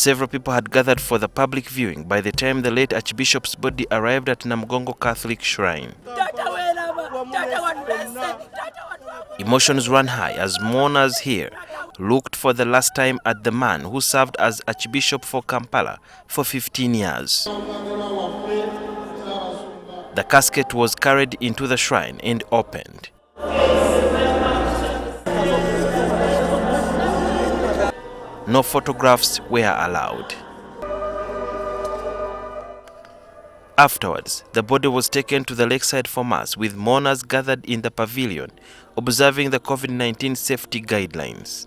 Several people had gathered for the public viewing by the time the late Archbishop's body arrived at Namugongo Catholic Shrine. Emotions ran high as mourners here looked for the last time at the man who served as Archbishop for Kampala for 15 years. The casket was carried into the shrine and opened. No photographs were allowed. Afterwards, the body was taken to the lakeside for mass with mourners gathered in the pavilion, observing the COVID-19 safety guidelines.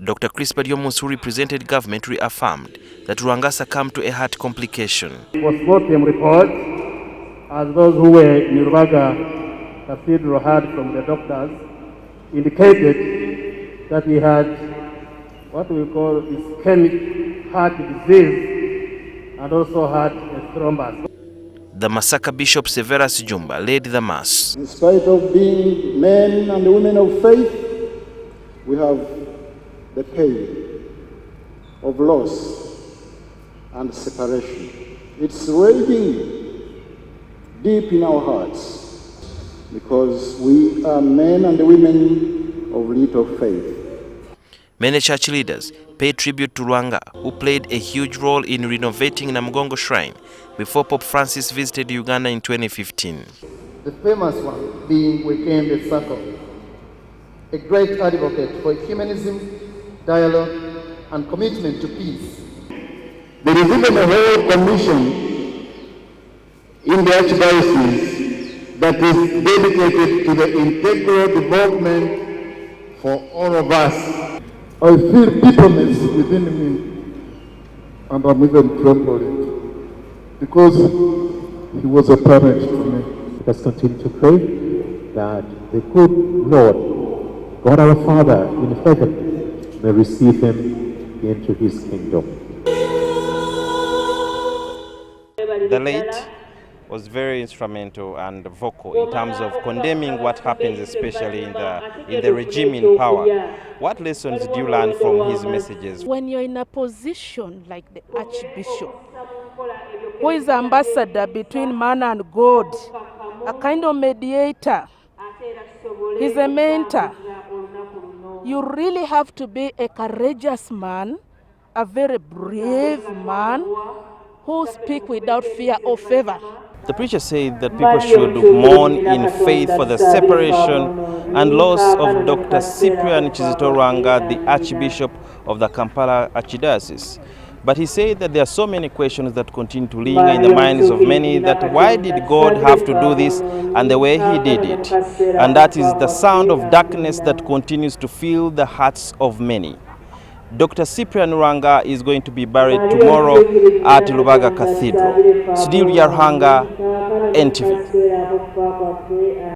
Dr. Baryomunsi, who represented government, reaffirmed that Lwanga succumbed to a heart complication. Post-mortem report, as those who were in Lwanga Cathedral heard from the doctors, indicated that he had what we call ischemic heart disease and also had a thrombus. The Masaka Bishop Severus Jumba led the mass. In spite of being men and women of faith, we have the pain of loss and separation. It's raging deep in our hearts because we are men and women of little faith. Many church leaders paid tribute to Lwanga, who played a huge role in renovating Namugongo Shrine before Pope Francis visited Uganda in 2015. The famous one being Requiem the Circle, a great advocate for humanism, dialogue, and commitment to peace. There is even a whole commission in the Archdiocese that is dedicated to the integral development for all of us. I feel bitterness within me, and I'm even trembling, because he was a parent to me. Let us continue to pray that the good Lord, God our Father in heaven, may receive him into his kingdom. The late was very instrumental and vocal in terms of condemning what happens, especially in the regime in power. What lessons did you learn from his messages? When you're in a position like the Archbishop, who is ambassador between man and God, a kind of mediator, he's a mentor, you really have to be a courageous man, a very brave man, who speak without fear or favor. The preacher said that people should mourn in faith for the separation and loss of Dr. Cyprian Kizito Lwanga, the Archbishop of the Kampala Archdiocese. But he said that there are so many questions that continue to linger in the minds of many, that why did God have to do this and the way he did it? And that is the sound of darkness that continues to fill the hearts of many. Dr. Cyprian Lwanga is going to be buried tomorrow at Lwanga Cathedral. SUDHIR BYARUHANGA, NTV.